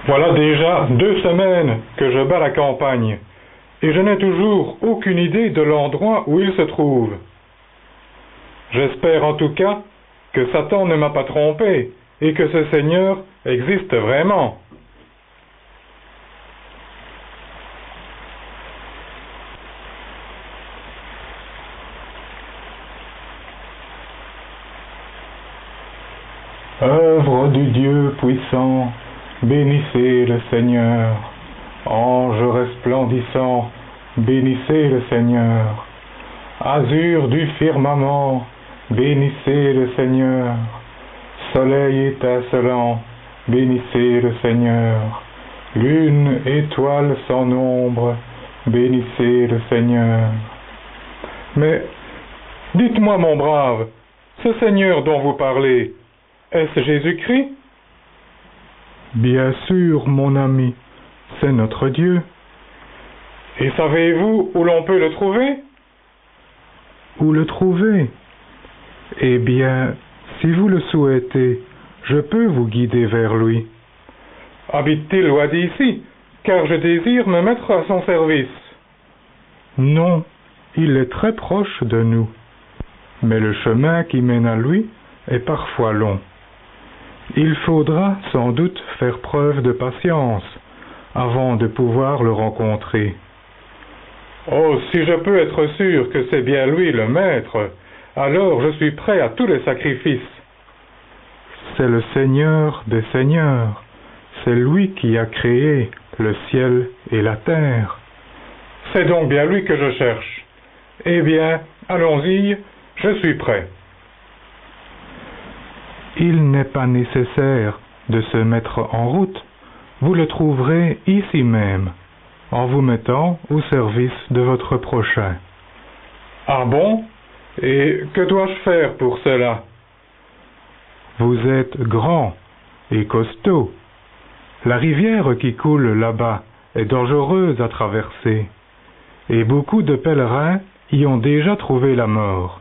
Voilà déjà 2 semaines que je bats la campagne, et je n'ai toujours aucune idée de l'endroit où il se trouve. J'espère en tout cas que Satan ne m'a pas trompé, et que ce Seigneur existe vraiment. Œuvre du Dieu puissant, bénissez le Seigneur. Ange resplendissant, bénissez le Seigneur. Azur du firmament, bénissez le Seigneur. Soleil étincelant, bénissez le Seigneur. Lune, étoile sans nombre, bénissez le Seigneur. Mais, dites-moi mon brave, ce Seigneur dont vous parlez, est-ce Jésus-Christ? Bien sûr, mon ami, c'est notre Dieu. Et savez-vous où l'on peut le trouver? Où le trouver? Eh bien, si vous le souhaitez, je peux vous guider vers lui. Habite-t-il loin d'ici, car je désire me mettre à son service? Non, il est très proche de nous, mais le chemin qui mène à lui est parfois long. Il faudra sans doute faire preuve de patience avant de pouvoir le rencontrer. Oh, si je peux être sûr que c'est bien lui le maître, alors je suis prêt à tous les sacrifices. C'est le Seigneur des Seigneurs, c'est lui qui a créé le ciel et la terre. C'est donc bien lui que je cherche. Eh bien, allons-y, je suis prêt. Il n'est pas nécessaire de se mettre en route, vous le trouverez ici même, en vous mettant au service de votre prochain. Ah bon? Et que dois-je faire pour cela? Vous êtes grand et costaud. La rivière qui coule là-bas est dangereuse à traverser, et beaucoup de pèlerins y ont déjà trouvé la mort.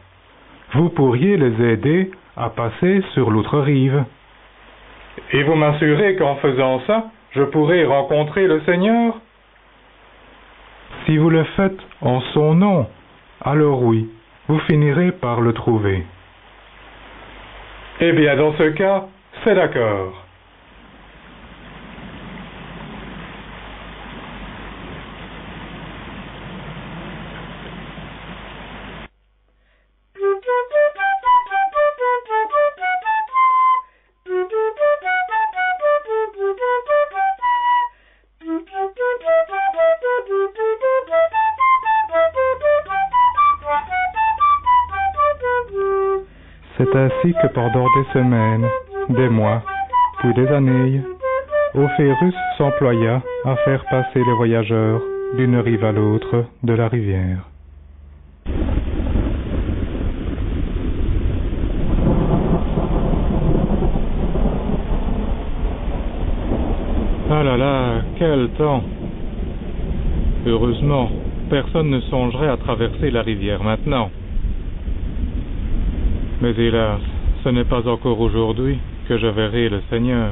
Vous pourriez les aider à passer sur l'autre rive. Et vous m'assurez qu'en faisant ça, je pourrai rencontrer le Seigneur? Si vous le faites en son nom, alors oui, vous finirez par le trouver. Eh bien, dans ce cas, c'est d'accord. C'est ainsi que pendant des semaines, des mois, puis des années, Ophérus s'employa à faire passer les voyageurs d'une rive à l'autre de la rivière. Ah là là, quel temps! Heureusement, personne ne songerait à traverser la rivière maintenant. Mais hélas, ce n'est pas encore aujourd'hui que je verrai le Seigneur.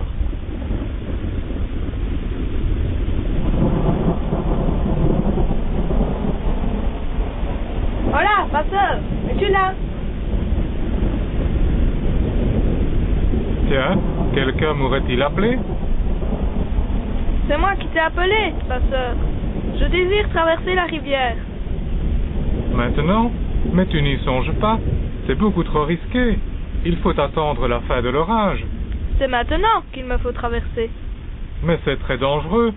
Hola, pasteur, es-tu là? Tiens, quelqu'un m'aurait-il appelé? C'est moi qui t'ai appelé, pasteur. Je désire traverser la rivière. Maintenant? Mais tu n'y songes pas. C'est beaucoup trop risqué. Il faut attendre la fin de l'orage. C'est maintenant qu'il me faut traverser. Mais c'est très dangereux.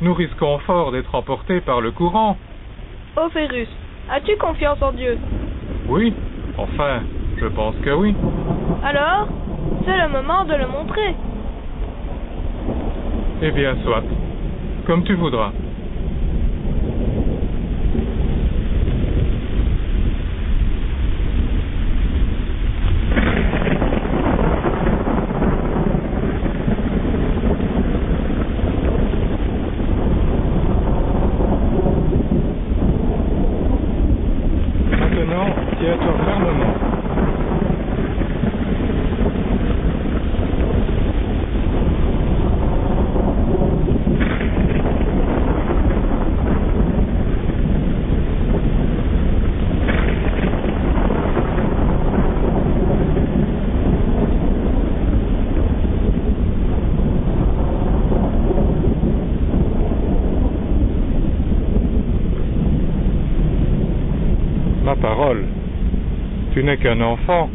Nous risquons fort d'être emportés par le courant. Ophérus, as-tu confiance en Dieu? Oui, enfin, je pense que oui. Alors, c'est le moment de le montrer. Eh bien, soit. Comme tu voudras. Maintenant, tiens-toi fermement. parole. Tu n'es qu'un enfant,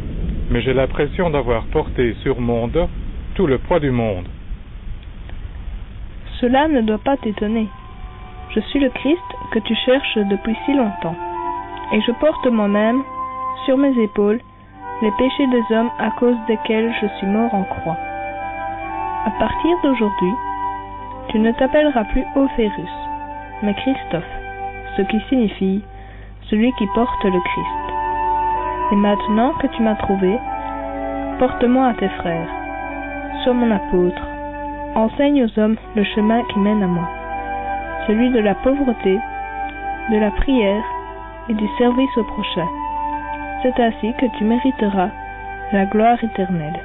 mais j'ai l'impression d'avoir porté sur mon dos tout le poids du monde. Cela ne doit pas t'étonner. Je suis le Christ que tu cherches depuis si longtemps, et je porte moi-même, sur mes épaules, les péchés des hommes à cause desquels je suis mort en croix. À partir d'aujourd'hui, tu ne t'appelleras plus Ophérus, mais Christophe, ce qui signifie celui qui porte le Christ. Et maintenant que tu m'as trouvé, porte-moi à tes frères, sois mon apôtre, enseigne aux hommes le chemin qui mène à moi, celui de la pauvreté, de la prière et du service au prochain. C'est ainsi que tu mériteras la gloire éternelle.